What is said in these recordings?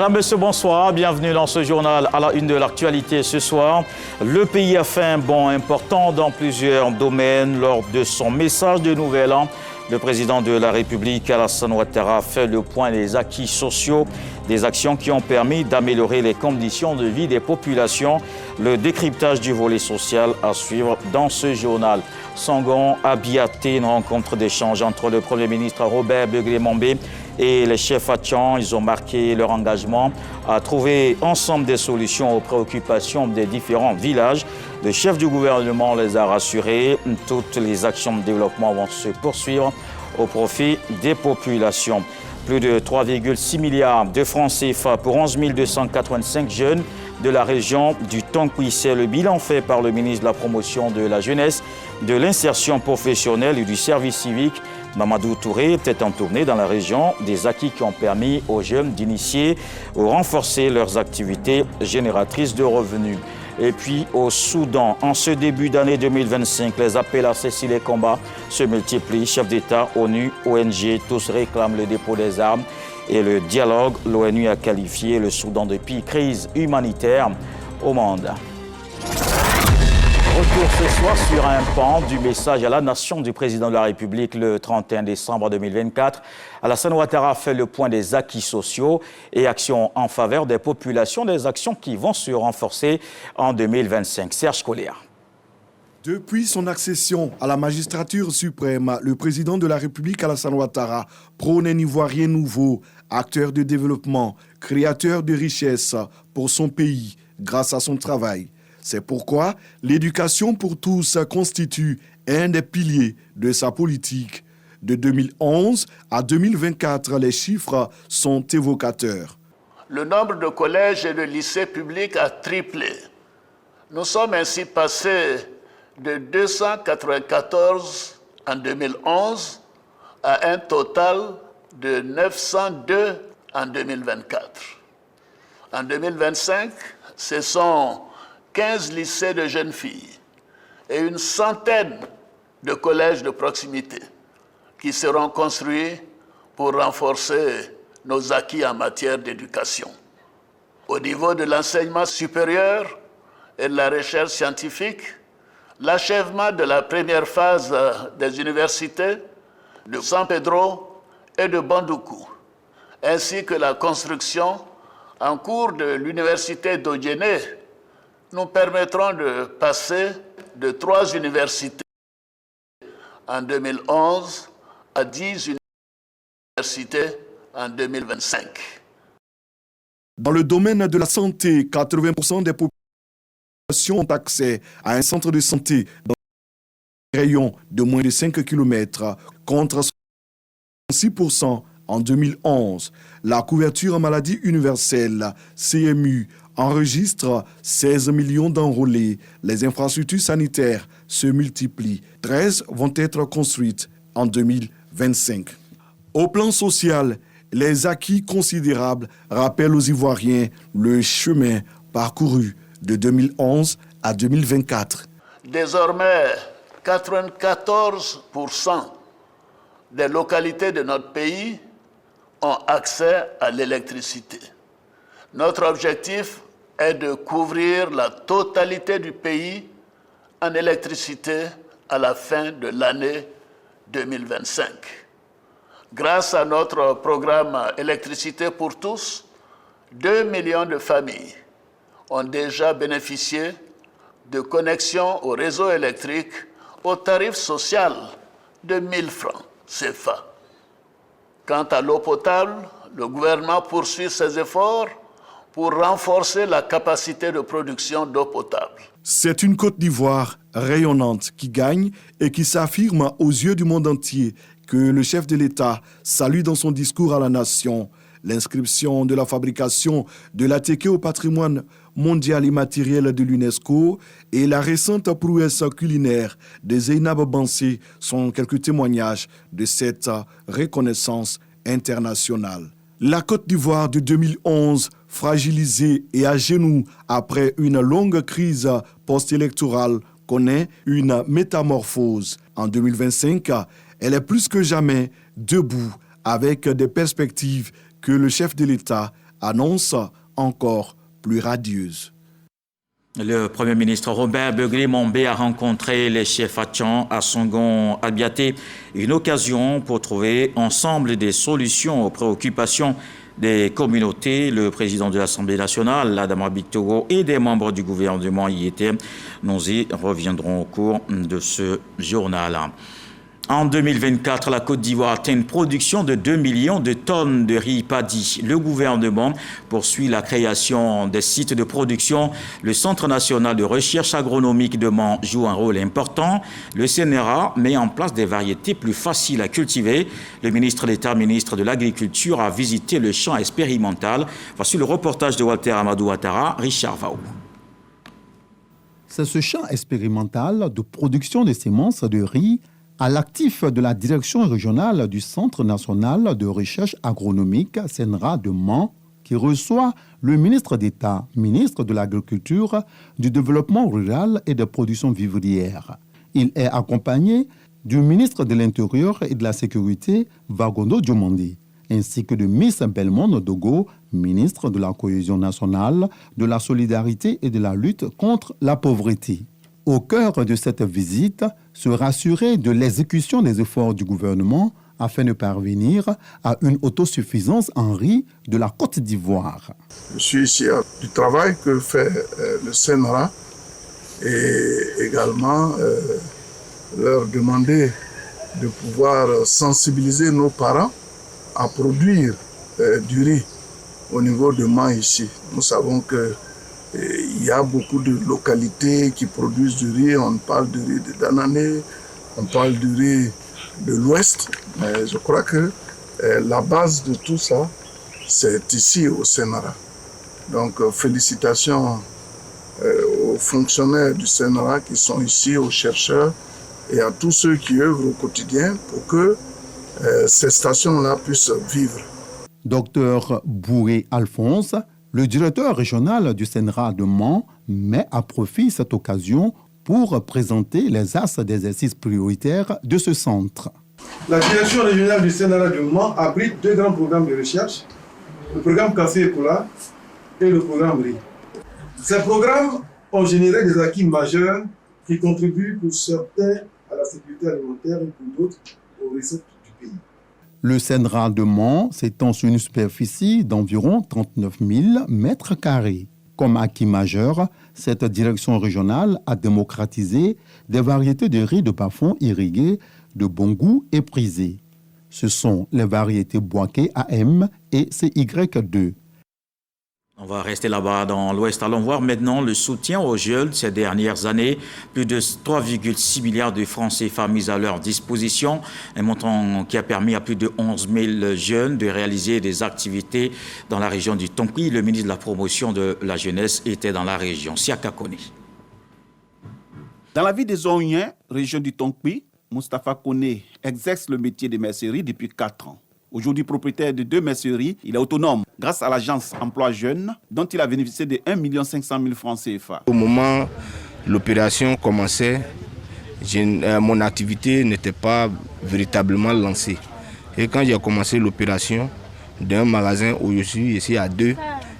Mesdames, Messieurs, bonsoir. Bienvenue dans ce journal à la une de l'actualité ce soir. Le pays a fait un bond important dans plusieurs domaines. Lors de son message de Nouvel An, le président de la République, Alassane Ouattara, a fait le point des acquis sociaux, des actions qui ont permis d'améliorer les conditions de vie des populations. Le décryptage du volet social à suivre dans ce journal. Sangon a biaté une rencontre d'échange entre le Premier ministre Robert Begley-Mombe et les chefs Atchan. Ils ont marqué leur engagement à trouver ensemble des solutions aux préoccupations des différents villages. Le chef du gouvernement les a rassurés. Toutes les actions de développement vont se poursuivre au profit des populations. Plus de 3,6 milliards de francs CFA pour 11 285 jeunes de la région du Tonkoui. C'est le bilan fait par le ministre de la Promotion de la Jeunesse, de l'Insertion professionnelle et du Service civique, Mamadou Touré, était en tournée dans la région. Des acquis qui ont permis aux jeunes d'initier ou renforcer leurs activités génératrices de revenus. Et puis au Soudan, en ce début d'année 2025, les appels à cesser les combats se multiplient. Chefs d'État, ONU, ONG, tous réclament le dépôt des armes et le dialogue. L'ONU a qualifié le Soudan de pire crise humanitaire au monde. Retour ce soir sur un pan du message à la nation du président de la République le 31 décembre 2024. Alassane Ouattara fait le point des acquis sociaux et actions en faveur des populations, des actions qui vont se renforcer en 2025. Serge Collier. Depuis son accession à la magistrature suprême, le président de la République, Alassane Ouattara, prône un Ivoirien nouveau, acteur de développement, créateur de richesses pour son pays grâce à son travail. C'est pourquoi l'éducation pour tous constitue un des piliers de sa politique. De 2011 à 2024, les chiffres sont évocateurs. Le nombre de collèges et de lycées publics a triplé. Nous sommes ainsi passés de 294 en 2011 à un total de 902 en 2024. En 2025, ce sont 15 lycées de jeunes filles et une centaine de collèges de proximité qui seront construits pour renforcer nos acquis en matière d'éducation. Au niveau de l'enseignement supérieur et de la recherche scientifique, l'achèvement de la première phase des universités de San Pedro et de Bandoukou, ainsi que la construction en cours de l'université d'Odjené, nous permettront de passer de 3 universités en 2011 à 10 universités en 2025. Dans le domaine de la santé, 80% des populations ont accès à un centre de santé dans un rayon de moins de 5 km, contre 6% en 2011. La couverture en maladie universelle, CMU, enregistre 16 millions d'enrôlés. Les infrastructures sanitaires se multiplient. 13 vont être construites en 2025. Au plan social, les acquis considérables rappellent aux Ivoiriens le chemin parcouru de 2011 à 2024. Désormais, 94% des localités de notre pays ont accès à l'électricité. Notre objectif est de couvrir la totalité du pays en électricité à la fin de l'année 2025. Grâce à notre programme Électricité pour tous, 2 millions de familles ont déjà bénéficié de connexions au réseau électrique au tarif social de 1 000 francs CFA. Quant à l'eau potable, le gouvernement poursuit ses efforts pour renforcer la capacité de production d'eau potable. C'est une Côte d'Ivoire rayonnante qui gagne et qui s'affirme aux yeux du monde entier que le chef de l'État salue dans son discours à la nation. L'inscription de la fabrication de l'ATK au patrimoine mondial immatériel de l'UNESCO et la récente prouesse culinaire de Zeynab Bansé sont quelques témoignages de cette reconnaissance internationale. La Côte d'Ivoire de 2011, fragilisée et à genoux après une longue crise post-électorale, connaît une métamorphose. En 2025, elle est plus que jamais debout avec des perspectives que le chef de l'État annonce encore plus radieuse. Le Premier ministre Robert Begley-Mombe a rencontré les chefs Atchan à Songon-Abiaté, une occasion pour trouver ensemble des solutions aux préoccupations des communautés. Le président de l'Assemblée nationale, Adama Bictogo, et des membres du gouvernement y étaient. Nous y reviendrons au cours de ce journal. En 2024, la Côte d'Ivoire atteint une production de 2 millions de tonnes de riz paddy. Le gouvernement poursuit la création des sites de production. Le Centre national de recherche agronomique de Mans joue un rôle important. Le CNRA met en place des variétés plus faciles à cultiver. Le ministre d'État, ministre de l'Agriculture, a visité le champ expérimental. Voici le reportage de Walter Amadou Ouattara, Richard Vaou. C'est ce champ expérimental de production de semences de riz à l'actif de la direction régionale du Centre national de recherche agronomique, CNRA de Mans, qui reçoit le ministre d'État, ministre de l'Agriculture, du Développement rural et de production vivrière. Il est accompagné du ministre de l'Intérieur et de la Sécurité, Vagondo Diomandi, ainsi que de Miss Belmondo Dogo, ministre de la Cohésion nationale, de la Solidarité et de la lutte contre la pauvreté. Au cœur de cette visite, se rassurer de l'exécution des efforts du gouvernement afin de parvenir à une autosuffisance en riz de la Côte d'Ivoire. Je suis ici du travail que fait le CNRA et également leur demander de pouvoir sensibiliser nos parents à produire du riz au niveau de Mans ici. Nous savons que il y a beaucoup de localités qui produisent du riz. On parle du riz de Danané, on parle du riz de l'Ouest. Mais je crois que la base de tout ça, c'est ici au CNRA. Donc félicitations aux fonctionnaires du CNRA qui sont ici, aux chercheurs et à tous ceux qui œuvrent au quotidien pour que ces stations-là puissent vivre. Docteur Bouré Alphonse, le directeur régional du CNRA de Mans, met à profit cette occasion pour présenter les axes d'exercice prioritaires de ce centre. La direction régionale du CNRA de Mans abrite 2 grands programmes de recherche, le programme Café et Cola et le programme Riz. Ces programmes ont généré des acquis majeurs qui contribuent pour certains à la sécurité alimentaire et pour d'autres aux recettes du pays. Le CNRA de Mans s'étend sur une superficie d'environ 39 000 mètres carrés. Comme acquis majeur, cette direction régionale a démocratisé des variétés de riz de bas-fond irrigués de bon goût et prisées. Ce sont les variétés Boaké AM et CY2. On va rester là-bas dans l'Ouest. Allons voir maintenant le soutien aux jeunes ces dernières années. Plus de 3,6 milliards de francs CFA mis à leur disposition. Un montant qui a permis à plus de 11 000 jeunes de réaliser des activités dans la région du Tonki. Le ministre de la Promotion de la Jeunesse était dans la région. Siaka Kone. Dans la ville des Ouniens, région du Tonki, Moustapha Kone exerce le métier de mercerie depuis 4 ans. Aujourd'hui propriétaire de 2 merceries, il est autonome grâce à l'agence Emploi Jeunes dont il a bénéficié de 1 500 000 francs CFA. Au moment où l'opération commençait, mon activité n'était pas véritablement lancée. Et quand j'ai commencé l'opération d'un magasin où je suis ici à 2,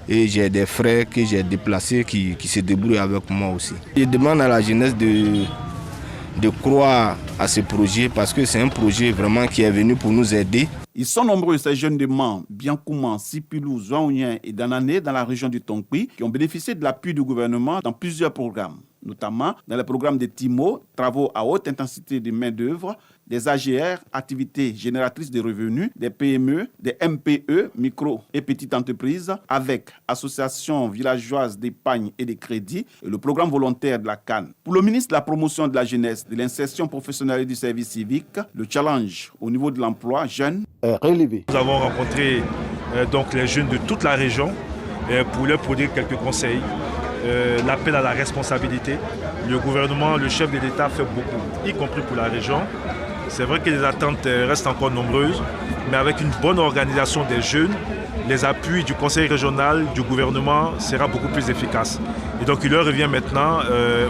et j'ai des frères que j'ai déplacés qui se débrouillent avec moi aussi. Je demande à la jeunesse de croire à ce projet parce que c'est un projet vraiment qui est venu pour nous aider. Ils sont nombreux, ces jeunes de Mans, Biankouman, Sipilou, Zouaounien et Danané dans la région du Tonki qui ont bénéficié de l'appui du gouvernement dans plusieurs programmes, notamment dans le programme des TIMO, travaux à haute intensité de main-d'œuvre, des AGR, activités génératrices de revenus, des PME, des MPE, micro et petites entreprises, avec Association villageoise d'épargne et de crédit et le programme volontaire de la CAN. Pour le ministre de la Promotion de la Jeunesse, de l'insertion professionnelle et du service civique, le challenge au niveau de l'emploi jeune est relevé. Nous avons rencontré donc les jeunes de toute la région pour leur produire quelques conseils. L'appel à la responsabilité. Le gouvernement, le chef de l'État fait beaucoup, y compris pour la région. C'est vrai que les attentes restent encore nombreuses, mais avec une bonne organisation des jeunes les appuis du conseil régional, du gouvernement sera beaucoup plus efficace. Et donc il leur revient maintenant,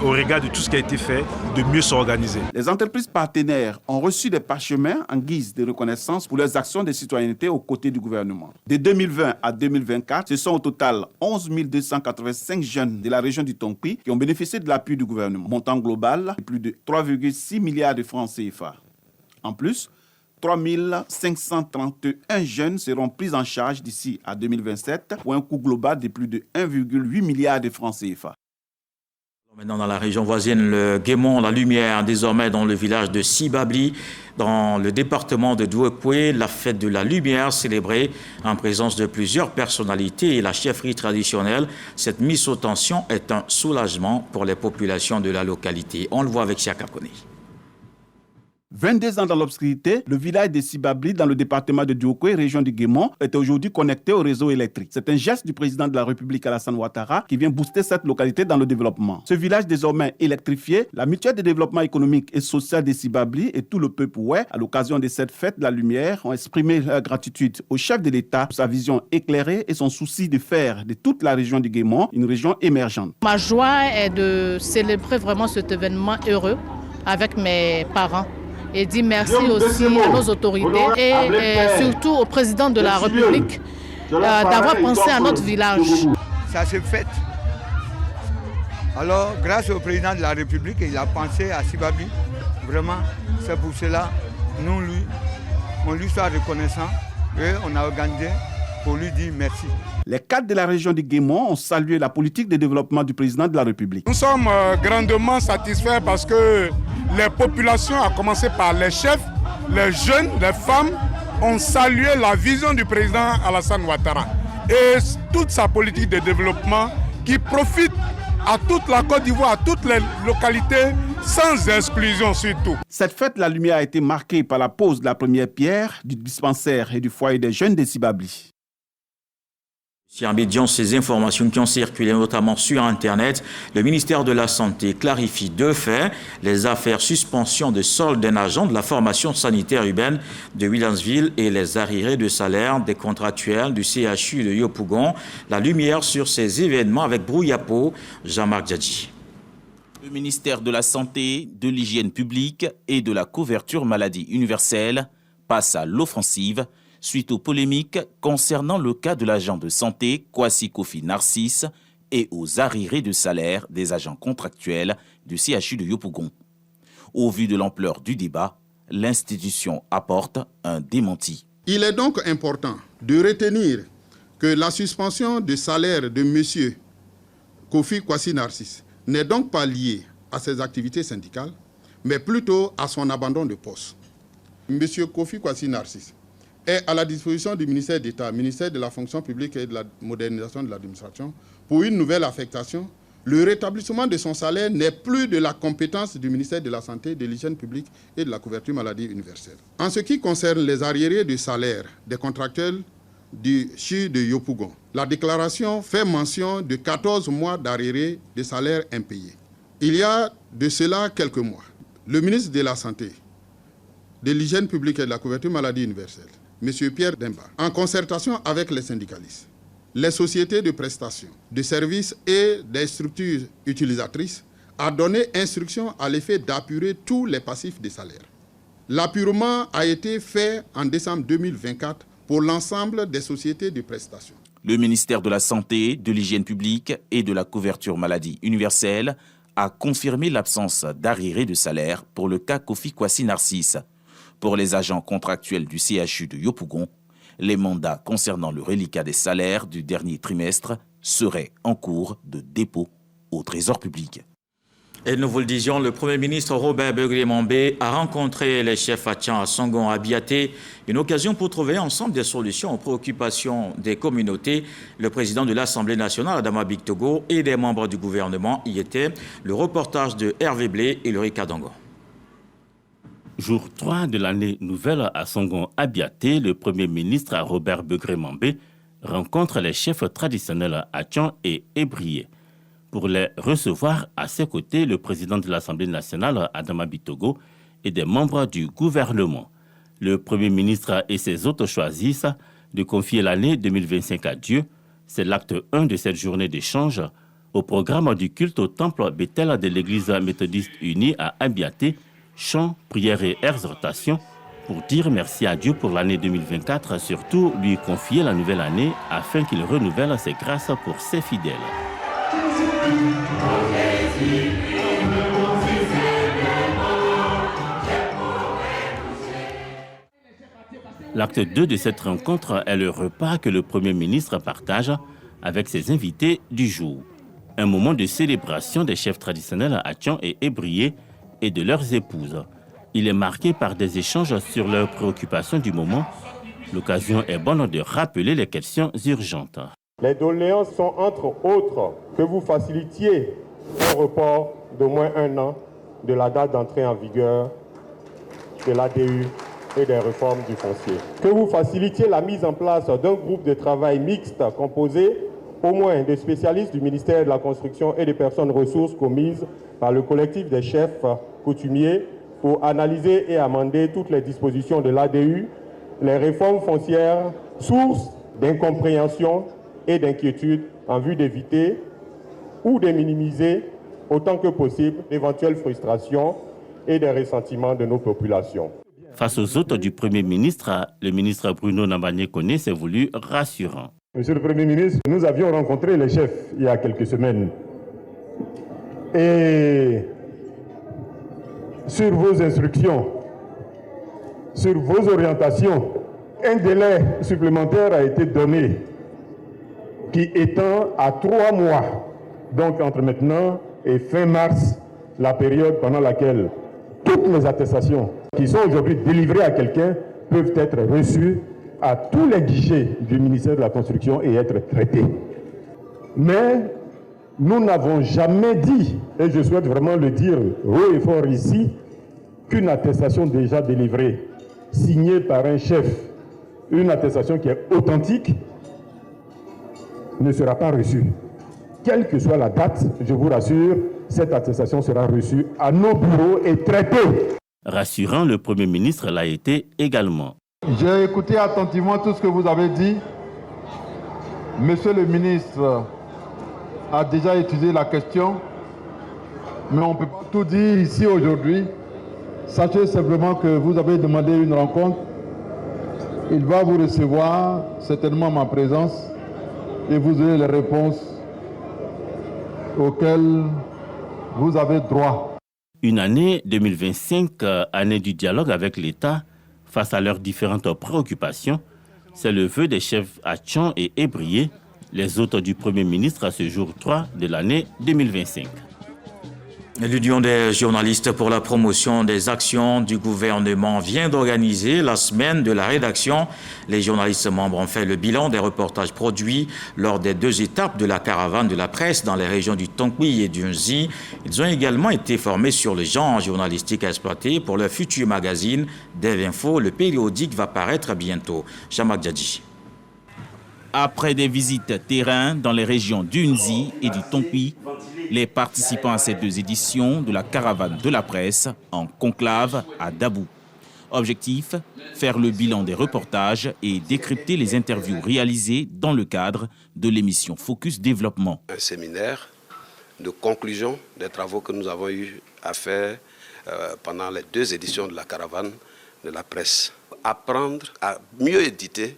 au regard de tout ce qui a été fait, de mieux s'organiser. Les entreprises partenaires ont reçu des parchemins en guise de reconnaissance pour leurs actions de citoyenneté aux côtés du gouvernement. De 2020 à 2024, ce sont au total 11 285 jeunes de la région du Tongpi qui ont bénéficié de l'appui du gouvernement. Montant global de plus de 3,6 milliards de francs CFA. En plus, 3 531 jeunes seront pris en charge d'ici à 2027 pour un coût global de plus de 1,8 milliard de francs CFA. Maintenant dans la région voisine, le Guémon, la lumière, désormais dans le village de Sibabli, dans le département de Douekoué, la fête de la lumière célébrée en présence de plusieurs personnalités et la chefferie traditionnelle. Cette mise sous tension est un soulagement pour les populations de la localité. On le voit avec Siaka Kone. 22 ans dans l'obscurité, le village de Sibabli, dans le département de Douekoué, région du Guémon, est aujourd'hui connecté au réseau électrique. C'est un geste du président de la République, Alassane Ouattara, qui vient booster cette localité dans le développement. Ce village désormais électrifié, la mutuelle de développement économique et social de Sibabli et tout le peuple ouai, à l'occasion de cette fête de la lumière, ont exprimé leur gratitude au chef de l'État pour sa vision éclairée et son souci de faire de toute la région du Guémon une région émergente. Ma joie est de célébrer vraiment cet événement heureux avec mes parents. Et dire merci aussi à nos autorités et surtout au président de la République d'avoir pensé à notre village. Ça se fête. Alors, grâce au président de la République, il a pensé à Sibabli. Vraiment, c'est pour cela, on lui soit reconnaissant et on a organisé pour lui dire merci. Les cadres de la région du Guémon ont salué la politique de développement du président de la République. Nous sommes grandement satisfaits parce que les populations, à commencer par les chefs, les jeunes, les femmes, ont salué la vision du président Alassane Ouattara et toute sa politique de développement qui profite à toute la Côte d'Ivoire, à toutes les localités, sans exclusion surtout. Cette fête de la lumière a été marquée par la pose de la première pierre du dispensaire et du foyer des jeunes de Sibabli. Si en Abidjan, ces informations qui ont circulé notamment sur Internet, le ministère de la Santé clarifie deux faits, les affaires suspension de solde d'un agent de la formation sanitaire urbaine de Williamsville et les arriérés de salaire des contractuels du CHU de Yopougon. La lumière sur ces événements avec Brouillapo, Jean-Marc Djadji. Le ministère de la Santé, de l'Hygiène publique et de la couverture maladie universelle passe à l'offensive suite aux polémiques concernant le cas de l'agent de santé Kwasi Kofi Narcisse et aux arriérés de salaire des agents contractuels du CHU de Yopougon. Au vu de l'ampleur du débat, l'institution apporte un démenti. Il est donc important de retenir que la suspension de salaire de M. Kofi Kwasi Narcisse n'est donc pas liée à ses activités syndicales, mais plutôt à son abandon de poste. M. Kofi Kwasi Narcisse est à la disposition du ministère d'État, ministère de la fonction publique et de la modernisation de l'administration, pour une nouvelle affectation. Le rétablissement de son salaire n'est plus de la compétence du ministère de la Santé, de l'Hygiène publique et de la couverture maladie universelle. En ce qui concerne les arriérés de salaire des contractuels du CHU de Yopougon, la déclaration fait mention de 14 mois d'arriérés de salaire impayés. Il y a de cela quelques mois, le ministre de la Santé, de l'Hygiène publique et de la couverture maladie universelle, M. Pierre Demba, en concertation avec les syndicalistes, les sociétés de prestations, de services et des structures utilisatrices, a donné instruction à l'effet d'apurer tous les passifs des salaires. L'apurement a été fait en décembre 2024 pour l'ensemble des sociétés de prestations. Le ministère de la Santé, de l'Hygiène publique et de la couverture maladie universelle a confirmé l'absence d'arriérés de salaire pour le cas Kofi Kwasi Narcisse. Pour les agents contractuels du CHU de Yopougon, les mandats concernant le reliquat des salaires du dernier trimestre seraient en cours de dépôt au Trésor public. Et nous vous le disions, le Premier ministre Robert Begré-Mambé a rencontré les chefs Atchan à Songon, à Biaté, une occasion pour trouver ensemble des solutions aux préoccupations des communautés. Le président de l'Assemblée nationale, Adama Bictogo, et des membres du gouvernement y étaient. Le reportage de Hervé Blé et Lori Kadango. Jour 3 de l'année nouvelle à Songon-Abiaté, le Premier ministre Robert Begré-Mambé rencontre les chefs traditionnels Atchan et Ébrié. Pour les recevoir à ses côtés, le président de l'Assemblée nationale, Adama Bictogo, et des membres du gouvernement. Le Premier ministre et ses hôtes choisissent de confier l'année 2025 à Dieu. C'est l'acte 1 de cette journée d'échange au programme du culte au temple Bethel de l'église méthodiste unie à Abiaté, chants, prières et exhortations pour dire merci à Dieu pour l'année 2024, surtout lui confier la nouvelle année afin qu'il renouvelle ses grâces pour ses fidèles. L'acte 2 de cette rencontre est le repas que le Premier ministre partage avec ses invités du jour. Un moment de célébration des chefs traditionnels Atchon et Ébrié et de leurs épouses. Il est marqué par des échanges sur leurs préoccupations du moment. L'occasion est bonne de rappeler les questions urgentes. Les doléances sont entre autres que vous facilitiez un report d'au moins 1 an de la date d'entrée en vigueur de l'ADU et des réformes du foncier. Que vous facilitiez la mise en place d'un groupe de travail mixte composé au moins des spécialistes du ministère de la Construction et des personnes ressources commises par le collectif des chefs coutumiers pour analyser et amender toutes les dispositions de l'ADU, les réformes foncières, source d'incompréhension et d'inquiétude en vue d'éviter ou de minimiser autant que possible d'éventuelles frustrations et des ressentiments de nos populations. Face aux hôtes du Premier ministre, le ministre Bruno Nambagné-Koné s'est voulu rassurant. Monsieur le Premier ministre, nous avions rencontré les chefs il y a quelques semaines. Et sur vos instructions, sur vos orientations, un délai supplémentaire a été donné qui étend à 3 mois, donc entre maintenant et fin mars, la période pendant laquelle toutes les attestations qui sont aujourd'hui délivrées à quelqu'un peuvent être reçues à tous les guichets du ministère de la Construction et être traitées. Mais nous n'avons jamais dit, et je souhaite vraiment le dire haut et fort ici, qu'une attestation déjà délivrée, signée par un chef, une attestation qui est authentique, ne sera pas reçue. Quelle que soit la date, je vous rassure, cette attestation sera reçue à nos bureaux et traitée. Rassurant, le Premier ministre l'a été également. J'ai écouté attentivement tout ce que vous avez dit. Monsieur le ministre a déjà étudié la question, mais on ne peut pas tout dire ici aujourd'hui. Sachez simplement que vous avez demandé une rencontre. Il va vous recevoir certainement en ma présence et vous aurez les réponses auxquelles vous avez droit. Une année 2025, année du dialogue avec l'État face à leurs différentes préoccupations, c'est le vœu des chefs Atchon et Ébrié, les hôtes du Premier ministre à ce jour 3 de l'année 2025. L'Union des journalistes pour la promotion des actions du gouvernement vient d'organiser la semaine de la rédaction. Les journalistes membres ont fait le bilan des reportages produits lors des 2 étapes de la caravane de la presse dans les régions du Tonkpi et du Nzi. Ils ont également été formés sur le genre journalistique exploité pour leur futur magazine Dev Info. Le périodique va paraître bientôt. Chamak Djadji. Après des visites terrain dans les régions du Nzi et du Tonkpi, les participants à ces 2 éditions de la caravane de la presse en conclave à Dabou. Objectif, faire le bilan des reportages et décrypter les interviews réalisées dans le cadre de l'émission Focus Développement. Un séminaire de conclusion des travaux que nous avons eu à faire pendant les 2 éditions de la caravane de la presse. Apprendre à mieux éditer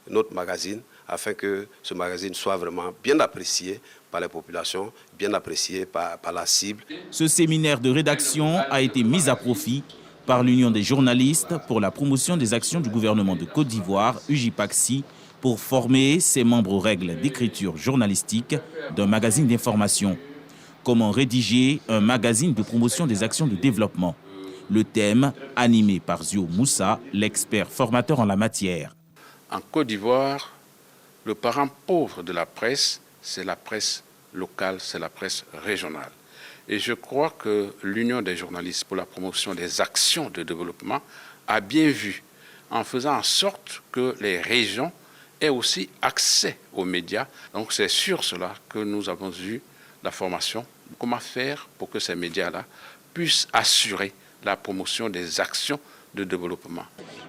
notre magazine afin que ce magazine soit vraiment bien apprécié par les populations, bien apprécié par la cible. Ce séminaire de rédaction a été mis à profit par l'Union des journalistes pour la promotion des actions du gouvernement de Côte d'Ivoire, UJPACSI, pour former ses membres aux règles d'écriture journalistique d'un magazine d'information. Comment rédiger un magazine de promotion des actions de développement? Le thème, animé par Zio Moussa, l'expert formateur en la matière. En Côte d'Ivoire, le parent pauvre de la presse, c'est la presse locale, c'est la presse régionale. Et je crois que l'Union des journalistes pour la promotion des actions de développement a bien vu, en faisant en sorte que les régions aient aussi accès aux médias. Donc c'est sur cela que nous avons eu la formation. Comment faire pour que ces médias-là puissent assurer la promotion des actions de développement.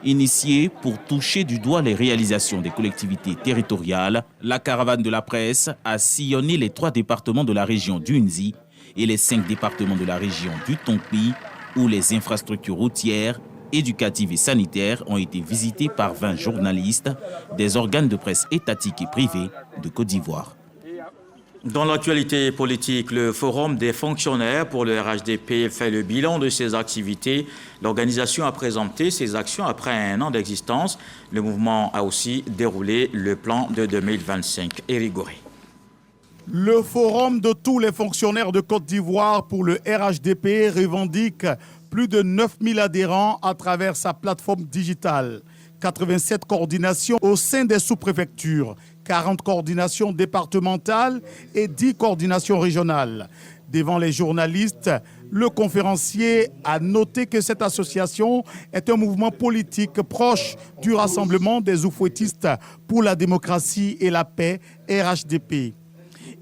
Initiée pour toucher du doigt les réalisations des collectivités territoriales, la caravane de la presse a sillonné les 3 départements de la région du Nzi et les 5 départements de la région du Tongpi, où les infrastructures routières, éducatives et sanitaires ont été visitées par 20 journalistes des organes de presse étatiques et privés de Côte d'Ivoire. Dans l'actualité politique, le Forum des fonctionnaires pour le RHDP fait le bilan de ses activités. L'organisation a présenté ses actions après un an d'existence. Le mouvement a aussi déroulé le plan de 2025. Éric Goré. Le Forum de tous les fonctionnaires de Côte d'Ivoire pour le RHDP revendique plus de 9000 adhérents à travers sa plateforme digitale. 87 coordinations au sein des sous-préfectures, 40 coordinations départementales et 10 coordinations régionales. Devant les journalistes, le conférencier a noté que cette association est un mouvement politique proche du Rassemblement des oufouettistes pour la démocratie et la paix, RHDP.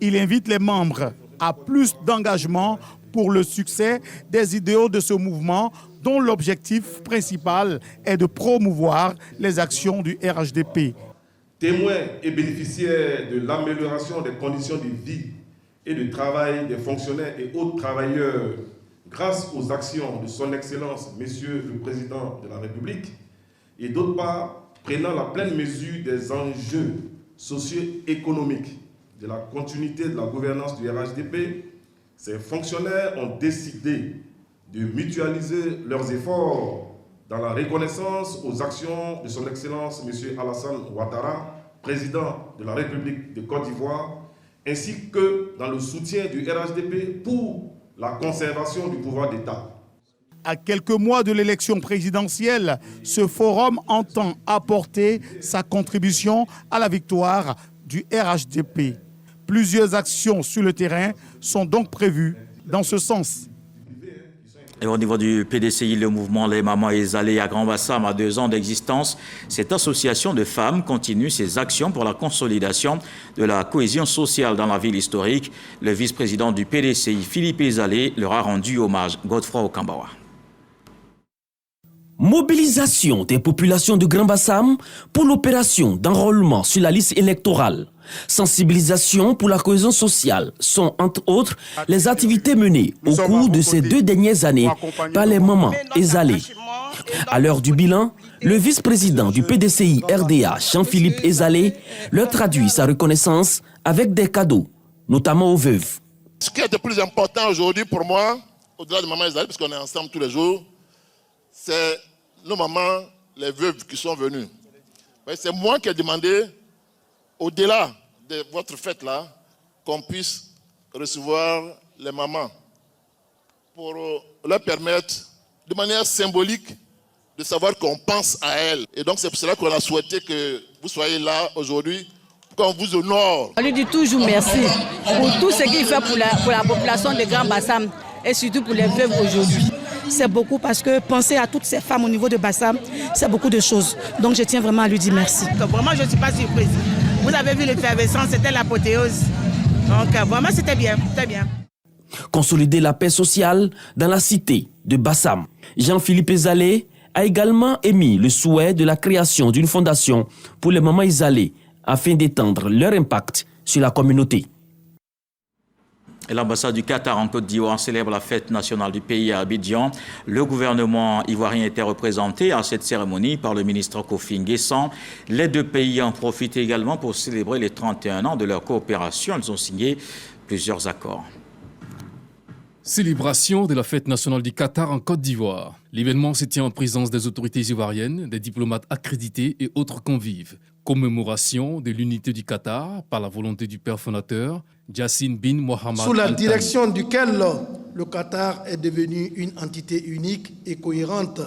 Il invite les membres à plus d'engagement pour le succès des idéaux de ce mouvement dont l'objectif principal est de promouvoir les actions du RHDP. Témoins et bénéficiaires de l'amélioration des conditions de vie et de travail des fonctionnaires et autres travailleurs grâce aux actions de son Excellence, Monsieur le Président de la République, et d'autre part, prenant la pleine mesure des enjeux socio-économiques de la continuité de la gouvernance du RHDP, ces fonctionnaires ont décidé de mutualiser leurs efforts dans la reconnaissance aux actions de son Excellence M. Alassane Ouattara, président de la République de Côte d'Ivoire, ainsi que dans le soutien du RHDP pour la conservation du pouvoir d'État. À quelques mois de l'élection présidentielle, ce forum entend apporter sa contribution à la victoire du RHDP. Plusieurs actions sur le terrain sont donc prévues dans ce sens. Et au niveau du PDCI, le mouvement Les Mamans Ezalé à Grand-Bassam a 2 ans d'existence. Cette association de femmes continue ses actions pour la consolidation de la cohésion sociale dans la ville historique. Le vice-président du PDCI, Philippe Ezalé, leur a rendu hommage. Godefroy Okambawa. Mobilisation des populations de Grand-Bassam pour l'opération d'enrôlement sur la liste électorale. Sensibilisation pour la cohésion sociale sont, entre autres, les activités menées au cours de ces 2 dernières années par les mamans Ezalé. À l'heure du bilan, le vice-président du PDCI RDA, Jean-Philippe Ezalé, leur traduit sa reconnaissance avec des cadeaux, notamment aux veuves. Ce qui est le plus important aujourd'hui pour moi, au-delà de maman Ezalé, parce qu'on est ensemble tous les jours, c'est nos mamans, les veuves qui sont venues. C'est moi qui ai demandé, au-delà de votre fête-là, qu'on puisse recevoir les mamans pour leur permettre, de manière symbolique, de savoir qu'on pense à elles. Et donc c'est pour cela qu'on a souhaité que vous soyez là aujourd'hui, qu'on vous honore. On lui dit toujours merci pour tout ce qu'il fait pour la population de Grand-Bassam et surtout pour les veuves aujourd'hui. C'est beaucoup parce que penser à toutes ces femmes au niveau de Bassam, c'est beaucoup de choses. Donc je tiens vraiment à lui dire merci. Vraiment, je ne suis pas surprise. Vous avez vu l'effervescence, c'était l'apothéose. Donc vraiment, c'était bien, c'était bien. Consolider la paix sociale dans la cité de Bassam. Jean-Philippe Ezalé a également émis le souhait de la création d'une fondation pour les mamans Ezalé afin d'étendre leur impact sur la communauté. Et l'ambassade du Qatar en Côte d'Ivoire célèbre la fête nationale du pays à Abidjan. Le gouvernement ivoirien était représenté à cette cérémonie par le ministre Kofi Nguessan. Les 2 pays en profitent également pour célébrer les 31 ans de leur coopération. Ils ont signé plusieurs accords. Célébration de la fête nationale du Qatar en Côte d'Ivoire. L'événement se tient en présence des autorités ivoiriennes, des diplomates accrédités et autres convives. Commémoration de l'unité du Qatar par la volonté du père fondateur, Yassine bin Mohamed sous la Al Thani. direction duquel le Qatar est devenu une entité unique et cohérente,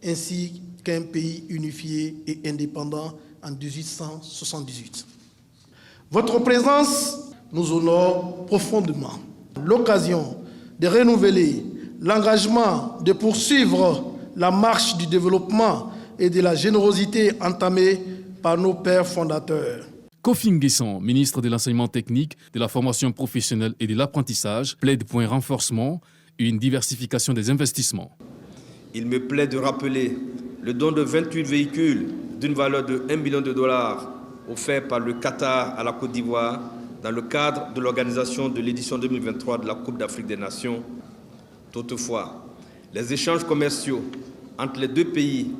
ainsi qu'un pays unifié et indépendant en 1878. Votre présence nous honore profondément. L'occasion de renouveler l'engagement de poursuivre la marche du développement et de la générosité entamée par nos pères fondateurs. Kofi Nguessan, ministre de l'enseignement technique, de la formation professionnelle et de l'apprentissage, plaide pour un renforcement et une diversification des investissements. Il me plaît de rappeler le don de 28 véhicules d'une valeur de $1 million offert par le Qatar à la Côte d'Ivoire dans le cadre de l'organisation de l'édition 2023 de la Coupe d'Afrique des Nations. Toutefois, les échanges commerciaux entre les deux pays,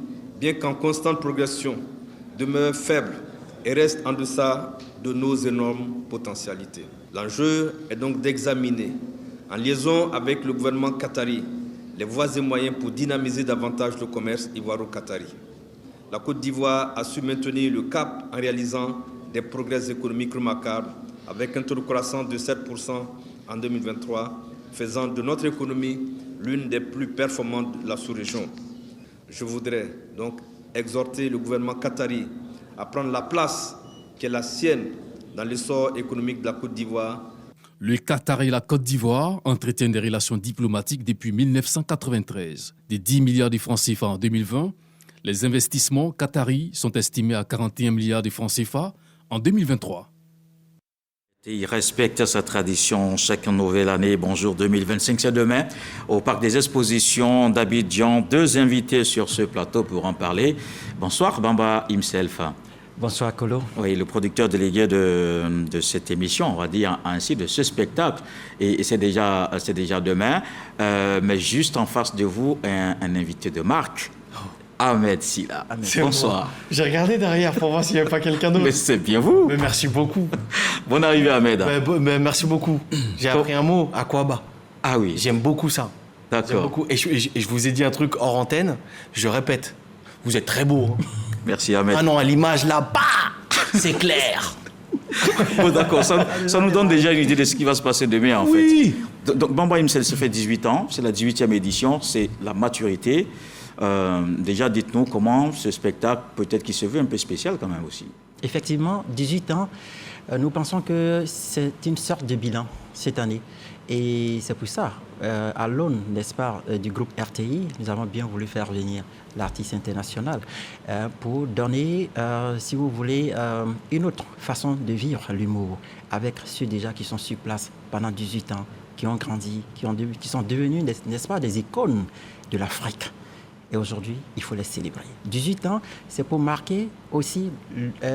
bien qu'en constante progression, demeurent faibles et restent en deçà de nos énormes potentialités. L'enjeu est donc d'examiner, en liaison avec le gouvernement qatari, les voies et moyens pour dynamiser davantage le commerce ivoiro-qatari. La Côte d'Ivoire a su maintenir le cap en réalisant des progrès économiques remarquables avec un taux de croissance de 7% en 2023, faisant de notre économie l'une des plus performantes de la sous-région. Je voudrais donc exhorter le gouvernement qatari à prendre la place qui est la sienne dans l'essor économique de la Côte d'Ivoire. Le Qatar et la Côte d'Ivoire entretiennent des relations diplomatiques depuis 1993. Des 10 milliards de francs CFA en 2020, les investissements qataris sont estimés à 41 milliards de francs CFA en 2023. Il respecte sa tradition chaque nouvelle année. Bonjour 2025, c'est demain au Parc des Expositions d'Abidjan. 2 invités sur ce plateau pour en parler. Bonsoir Bamba himself. Bonsoir Kolo. Oui, le producteur délégué de cette émission, on va dire ainsi, de ce spectacle. Et c'est déjà demain. Mais juste en face de vous, un invité de marque. Ahmed Silla. Bonsoir. J'ai regardé derrière pour voir s'il n'y avait pas quelqu'un d'autre. Mais c'est bien vous. Mais merci beaucoup. Bonne arrivée Ahmed. Mais merci beaucoup. J'ai appris un mot, Akwaba. Ah oui. J'aime beaucoup ça. D'accord. Beaucoup. Et je vous ai dit un truc hors antenne, je répète, vous êtes très beau. Merci Ahmed. Ah non, à l'image là, c'est clair. Bon, d'accord, ça nous donne déjà une idée de ce qui va se passer demain en fait. Donc Bamba Himself, ça fait 18 ans, c'est la 18e édition, c'est la maturité. Déjà, dites-nous comment ce spectacle, peut-être qui se veut un peu spécial quand même aussi. Effectivement, 18 ans, nous pensons que c'est une sorte de bilan cette année. Et c'est pour ça, à l'aune, n'est-ce pas, du groupe RTI, nous avons bien voulu faire venir l'artiste international pour donner, si vous voulez, une autre façon de vivre l'humour avec ceux déjà qui sont sur place pendant 18 ans, qui ont grandi, qui sont devenus, n'est-ce pas, des icônes de l'Afrique. Et aujourd'hui, il faut les célébrer. 18 ans, c'est pour marquer aussi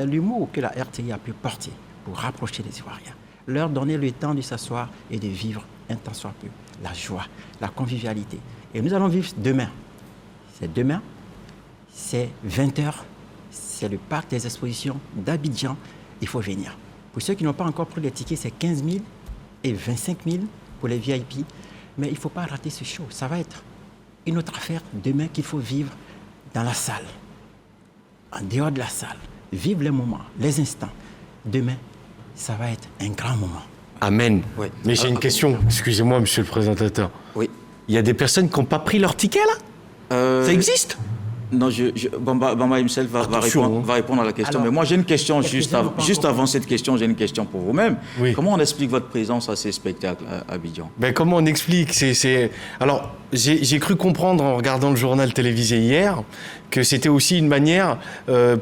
l'humour que la RTI a pu porter, pour rapprocher les Ivoiriens. Leur donner le temps de s'asseoir et de vivre un tant soit peu la joie, la convivialité. Et nous allons vivre demain. C'est demain, c'est 20h, c'est le parc des expositions d'Abidjan. Il faut venir. Pour ceux qui n'ont pas encore pris les tickets, c'est 15 000 et 25 000 pour les VIP. Mais il ne faut pas rater ce show. Ça va être une autre affaire demain qu'il faut vivre dans la salle, en dehors de la salle. Vivre les moments, les instants. Demain, ça va être un grand moment. Amen. Oui. Mais j'ai une question. Excusez-moi, monsieur le présentateur. Oui. Il y a des personnes qui n'ont pas pris leur ticket, là Ça existe? Non, Bamba himself va répondre à la question. Alors, mais moi, j'ai une question juste avant cette question, j'ai une question pour vous-même. Oui. Comment on explique votre présence à ces spectacles à Abidjan? Comment on explique? Alors, j'ai cru comprendre en regardant le journal télévisé hier que c'était aussi une manière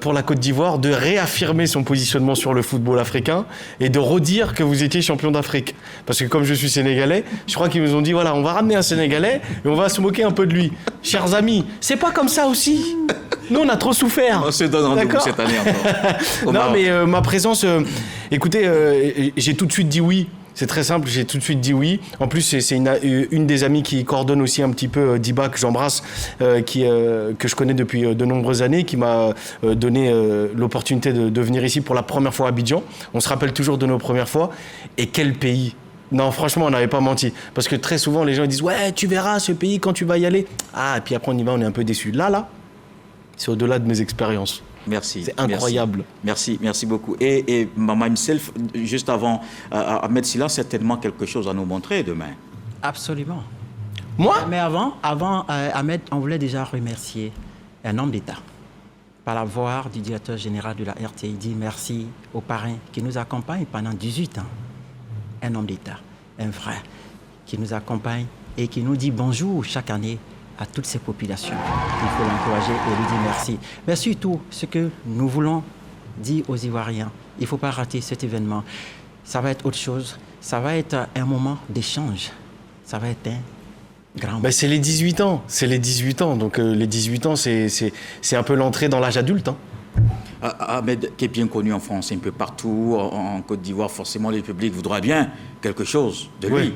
pour la Côte d'Ivoire de réaffirmer son positionnement sur le football africain et de redire que vous étiez champion d'Afrique. Parce que comme je suis sénégalais, je crois qu'ils nous ont dit, voilà, on va ramener un Sénégalais et on va se moquer un peu de lui. Chers amis, c'est pas comme ça aussi. Nous, on a trop souffert. On se donne rendez-vous cette année encore. Non, mais ma présence, écoutez, j'ai tout de suite dit oui. C'est très simple, j'ai tout de suite dit oui. En plus, c'est une des amies qui coordonne aussi un petit peu Diba, que j'embrasse, que je connais depuis de nombreuses années, qui m'a donné l'opportunité de venir ici pour la première fois à Abidjan. On se rappelle toujours de nos premières fois. Et quel pays! Non, franchement, on n'avait pas menti. Parce que très souvent, les gens disent « Ouais, tu verras ce pays quand tu vas y aller. » Ah, et puis après, on y va, on est un peu déçus. Là, c'est au-delà de mes expériences. Merci. C'est incroyable. Merci beaucoup. Et Mama himself, juste avant, Ahmed Silla, certainement quelque chose à nous montrer demain. Absolument. Moi? Mais avant, Ahmed, on voulait déjà remercier un homme d'État. Par la voix du directeur général de la RTI, dit merci aux parrains qui nous accompagnent pendant 18 ans. Un homme d'État, un frère, qui nous accompagne et qui nous dit bonjour chaque année à toutes ces populations. Il faut l'encourager et lui dire merci. Mais surtout, ce que nous voulons dire aux Ivoiriens, il ne faut pas rater cet événement. Ça va être autre chose. Ça va être un moment d'échange. Ça va être C'est les 18 ans. C'est les 18 ans. Donc les 18 ans, c'est un peu l'entrée dans l'âge adulte. Hein. Ahmed, qui est bien connu en France, un peu partout, en Côte d'Ivoire, forcément, le public voudra bien quelque chose de lui. Oui.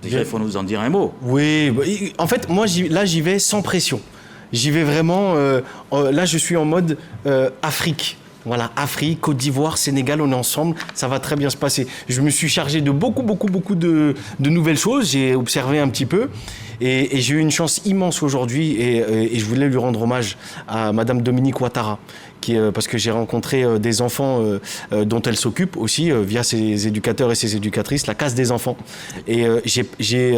Déjà, il faut nous en dire un mot. Oui, en fait, moi, j'y vais sans pression. J'y vais vraiment... là, je suis en mode Afrique. Voilà, Afrique, Côte d'Ivoire, Sénégal, on est ensemble, ça va très bien se passer. Je me suis chargé de beaucoup de nouvelles choses, j'ai observé un petit peu et j'ai eu une chance immense aujourd'hui et je voulais lui rendre hommage à Madame Dominique Ouattara, parce que j'ai rencontré des enfants dont elle s'occupe aussi via ses éducateurs et ses éducatrices, la case des enfants. Et j'ai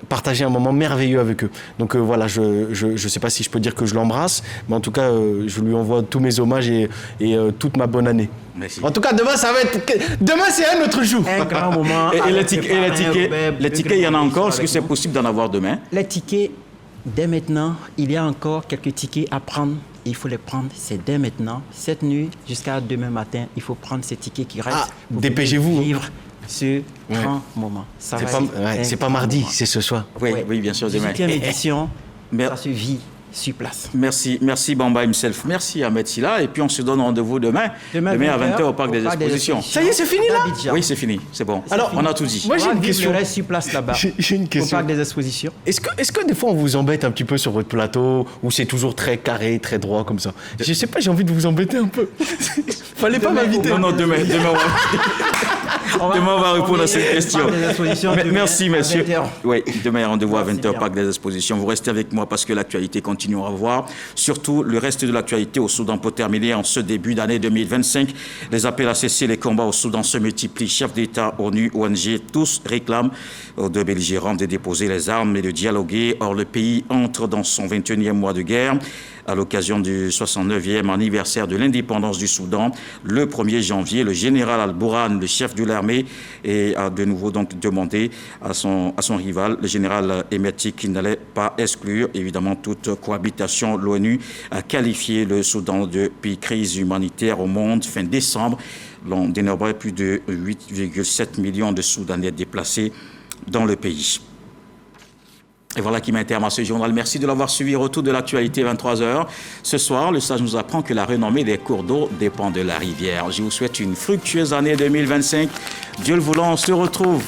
partagé un moment merveilleux avec eux. Donc voilà, je sais pas si je peux dire que je l'embrasse, mais en tout cas, je lui envoie tous mes hommages et toute ma bonne année. Merci. En tout cas, demain, demain, c'est un autre jour. Un grand moment. Et les tickets, il y en a encore. Est-ce que c'est possible d'en avoir demain? Les tickets, dès maintenant, il y a encore quelques tickets à prendre. Il faut les prendre, c'est dès maintenant. Cette nuit jusqu'à demain matin, il faut prendre ces tickets qui restent. Dépêchez-vous. Vivre ce grand moment. C'est pas mardi, c'est ce soir. Oui, bien sûr, demain. 18e édition, ça se vit sur place. Merci Bamba himself. Merci Ahmed Silla. Et puis on se donne rendez-vous demain à 20h au Parc des Expositions. Ça y est, c'est fini là? Oui, c'est fini, c'est bon. Alors, on a tout dit. Moi j'ai une question. Je reste sur place là-bas. J'ai une question. Au Parc des Expositions. Est-ce que des fois on vous embête un petit peu sur votre plateau ou c'est toujours très carré, très droit comme ça? Je sais pas, j'ai envie de vous embêter un peu. Fallait pas m'inviter. Non, demain on va répondre à cette question. Merci, messieurs. Oui, demain, rendez-vous à 20h, Parc des Expositions. Vous restez avec moi parce que l'actualité continuera à voir. Surtout, le reste de l'actualité au Soudan peut terminer en ce début d'année 2025. Les appels à cesser les combats au Soudan se multiplient. Chefs d'État, ONU, ONG, tous réclament aux deux belligérants de déposer les armes et de dialoguer. Or, le pays entre dans son 21e mois de guerre. À l'occasion du 69e anniversaire de l'indépendance du Soudan, le 1er janvier, le général Al-Bourhan, le chef de l'armée, a de nouveau donc demandé à son rival, le général Hemeti, qu'il n'allait pas exclure évidemment toute cohabitation. L'ONU a qualifié le Soudan de pays crise humanitaire au monde. Fin décembre, l'on dénombrait plus de 8,7 millions de Soudanais déplacés dans le pays. Et voilà qui met un terme à ce journal. Merci de l'avoir suivi. Retour de l'actualité, 23h. Ce soir, le sage nous apprend que la renommée des cours d'eau dépend de la rivière. Je vous souhaite une fructueuse année 2025. Dieu le voulant, on se retrouve